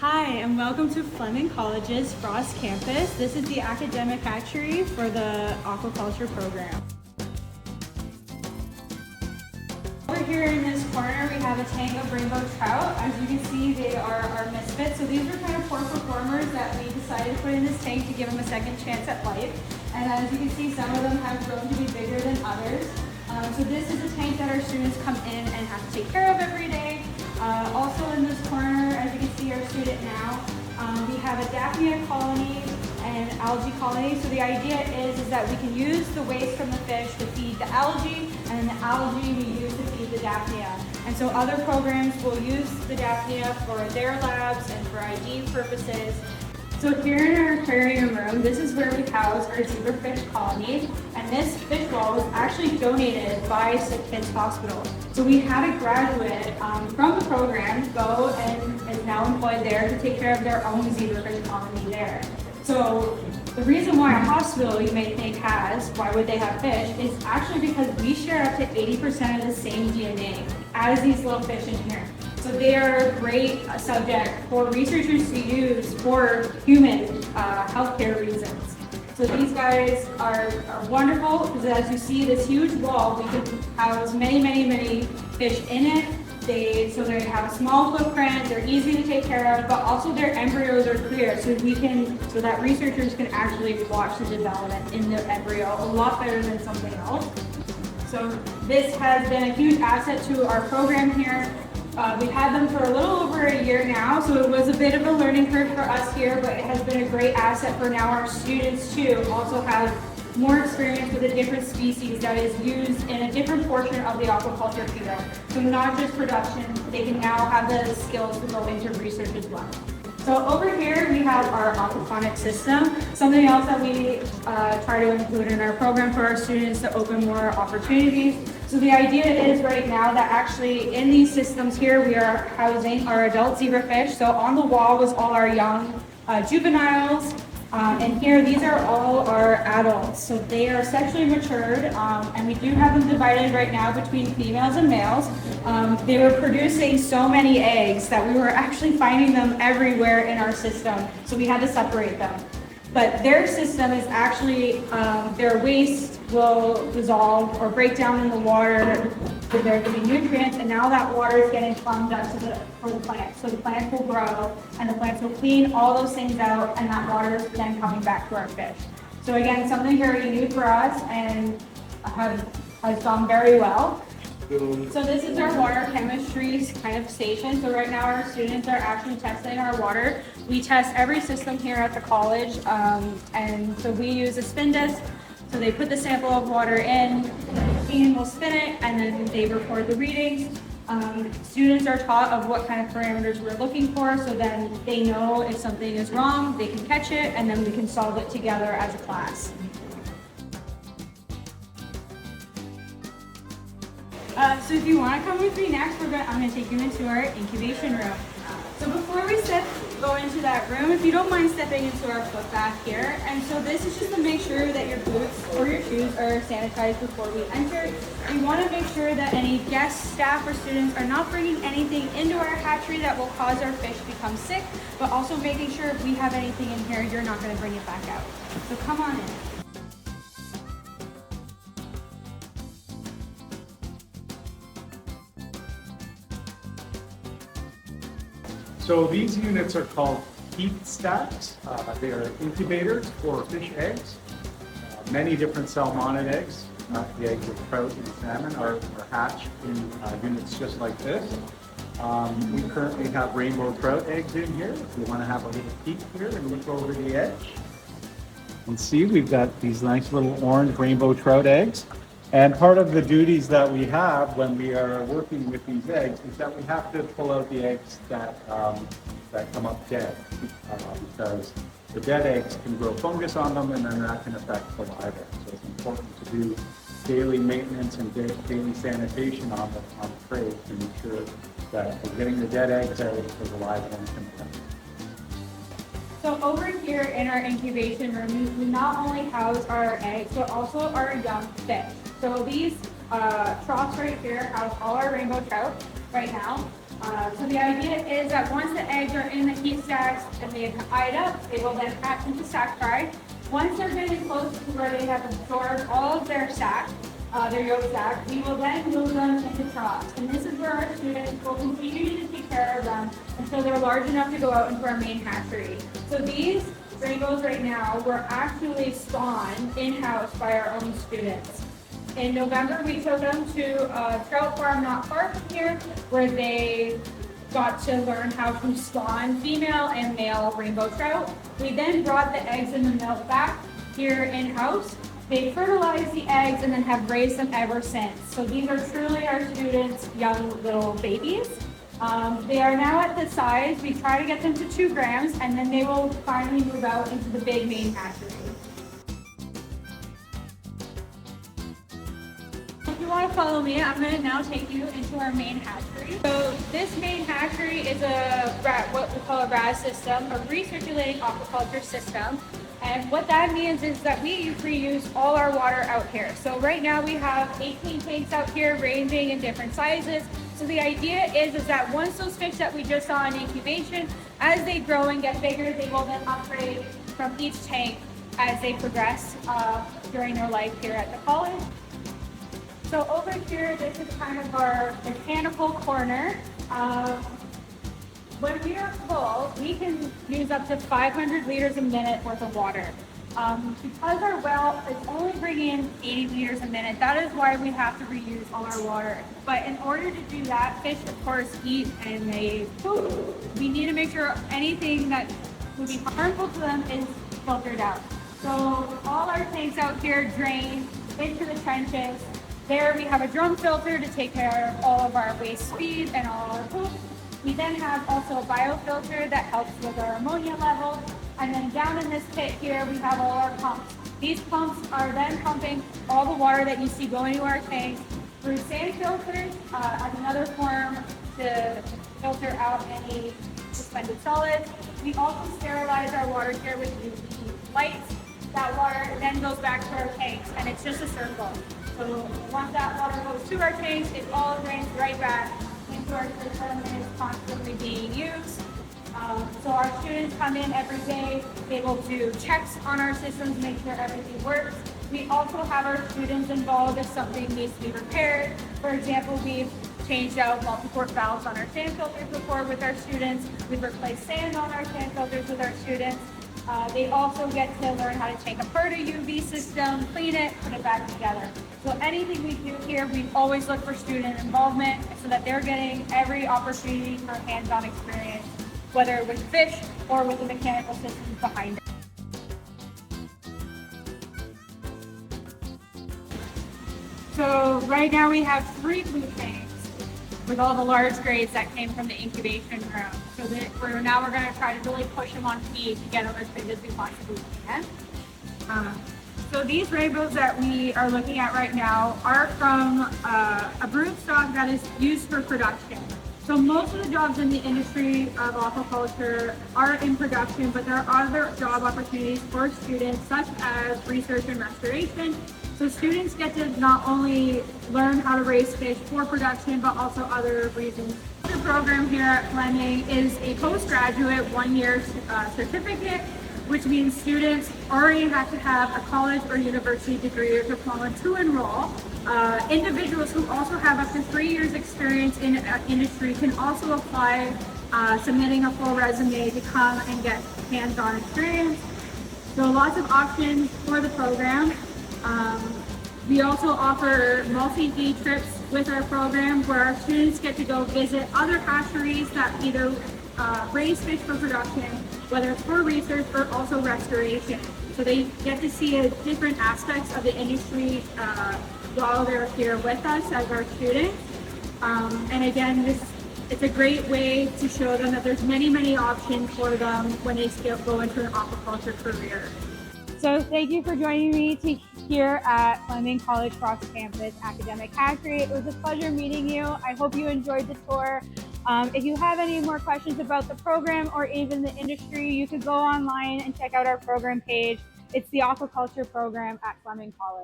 Hi, and welcome to Fleming College's Frost Campus. This is the academic hatchery for the aquaculture program. Over here in this corner, we have a tank of rainbow trout. As you can see, they are our misfits. So these are kind of poor performers that we decided to put in this tank to give them a second chance at life. And as you can see, some of them have grown to be bigger than others. So this is a tank that our students come in and have to take care of every day. Also in this corner, as you can see, our student now, we have a Daphnia colony and algae colony. So the idea is that we can use the waste from the fish to feed the algae, and the algae we use to feed the Daphnia. And so other programs will use the Daphnia for their labs and for ID purposes. So here in our aquarium room, this is where we house our zebrafish colony, and this fish wall was actually donated by Sick Kids Hospital. So we had a graduate from the program go and is now employed there to take care of their own zebrafish colony there. So the reason why a hospital, you may think, why would they have fish, is actually because we share up to 80% of the same DNA as these little fish in here. So they are a great subject for researchers to use for human healthcare reasons. So these guys are wonderful because, as you see, this huge wall, we can house many fish in it. So they have a small footprint, they're easy to take care of, but also their embryos are clear, so that researchers can actually watch the development in their embryo a lot better than something else. So this has been a huge asset to our program here. We've had them for a little over a year now, so it was a bit of a learning curve for us here, but it has been a great asset for now our students too. Also have more experience with a different species that is used in a different portion of the aquaculture field. So not just production, they can now have the skills to go into research as well. So over here we have our aquaponic system, something else that we try to include in our program for our students to open more opportunities. So the idea is right now that actually in these systems here we are housing our adult zebrafish. So on the wall was all our young juveniles, and here these are all our adults. So they are sexually matured, and we do have them divided right now between females and males. They were producing so many eggs that we were actually finding them everywhere in our system, so we had to separate them. But their system is actually, their waste will dissolve or break down in the water for there to be nutrients, and now that water is getting plumbed up for the plants. So the plants will grow, and the plants will clean all those things out, and that water is then coming back to our fish. So again, something very new for us, and has gone very well. So this is our water chemistry kind of station. So right now our students are actually testing our water. We test every system here at the college, and so we use a spin disc. So they put the sample of water in, the machine will spin it, and then they record the readings. Students are taught of what kind of parameters we're looking for, so then they know if something is wrong, they can catch it, and then we can solve it together as a class. So if you want to come with me next, I'm going to take you into our incubation room. So before we go into that room, if you don't mind stepping into our foot bath here. And so this is just to make sure that your boots or your shoes are sanitized before we enter. We want to make sure that any guests, staff, or students are not bringing anything into our hatchery that will cause our fish to become sick, but also making sure if we have anything in here, you're not going to bring it back out. So come on in. So these units are called heat stacks. They are incubators for fish eggs. Many different salmonid eggs, the eggs of trout and salmon, are hatched in units just like this. We currently have rainbow trout eggs in here. If you want to have a little peek here and look over the edge, you can see we've got these nice little orange rainbow trout eggs. And part of the duties that we have when we are working with these eggs is that we have to pull out the eggs that come up dead, because the dead eggs can grow fungus on them, and then that can affect the live eggs. So it's important to do daily maintenance and daily sanitation on the trays to make sure that we're getting the dead eggs out so the live ones can come. So over here in our incubation room, we not only house our eggs, but also our young fish. So these troughs right here house all our rainbow trout right now. So the idea is that once the eggs are in the heat stacks and they've eyed up, they will then hatch into sac fry. Once they're getting close to where they have absorbed all of their sac, their yolk sac, we will then move them into troughs. And this is where our students will continue to take care of them until they're large enough to go out into our main hatchery. So these rainbows right now were actually spawned in-house by our own students. In November, we took them to a trout farm not far from here, where they got to learn how to spawn female and male rainbow trout. We then brought the eggs and the milk back here in-house. They fertilized the eggs and then have raised them ever since. So these are truly our students' young little babies. They are now at the size, we try to get them to 2 grams, and then they will finally move out into the big main hatchery. If you want to follow me, I'm going to now take you into our main hatchery. So this main hatchery is what we call a RAS system, a recirculating aquaculture system. And what that means is that we reuse all our water out here. So right now we have 18 tanks out here ranging in different sizes. So the idea is that once those fish that we just saw in incubation, as they grow and get bigger, they will then upgrade from each tank as they progress during their life here at the college. So over here, this is kind of our mechanical corner. When we are full, we can use up to 500 liters a minute worth of water. Because our well is only bringing in 80 liters a minute, that is why we have to reuse all our water. But in order to do that, fish of course eat and they poop. We need to make sure anything that would be harmful to them is filtered out. So all our tanks out here drain into the trenches. There we have a drum filter to take care of all of our waste feed and all our poop. We then have also a biofilter that helps with our ammonia levels. And then down in this pit here, we have all our pumps. These pumps are then pumping all the water that you see going to our tanks through sand filters as another form to filter out any suspended solids. We also sterilize our water here with UV lights. That water then goes back to our tanks, and it's just a circle. So once that water goes to our tanks, it all drains right back into our system and is constantly being used. So our students come in every day, they will do checks on our systems, make sure everything works. We also have our students involved if something needs to be repaired. For example, we've changed out multi-port valves on our sand filters before with our students. We've replaced sand on our sand filters with our students. They also get to learn how to take apart a UV system, clean it, put it back together. So anything we do here, we always look for student involvement so that they're getting every opportunity for hands-on experience, whether with fish or with the mechanical systems behind it. So right now we have 3 blue tanks with all the large grades that came from the incubation room. So now we're going to try to really push them on feed to get them as big as we possibly can. So these rainbows that we are looking at right now are from a brood stock that is used for production. So most of the jobs in the industry of aquaculture are in production, but there are other job opportunities for students such as research and restoration. So students get to not only learn how to raise fish for production, but also other reasons. The program here at Fleming is a postgraduate 1-year certificate, which means students already have to have a college or university degree or diploma to enroll. Individuals who also have up to 3 years experience in industry can also apply, submitting a full resume to come and get hands-on experience. So lots of options for the program. We also offer multi-day trips with our program where our students get to go visit other hatcheries that either raise fish for production, whether it's for research or also restoration. So they get to see different aspects of the industry while they're here with us as our students. And again, it's a great way to show them that there's many options for them when they go into an aquaculture career. So thank you for joining me here at Fleming College Cross Campus Academic Hatchery. It was a pleasure meeting you. I hope you enjoyed the tour. If you have any more questions about the program or even the industry, you could go online and check out our program page. It's the aquaculture program at Fleming College.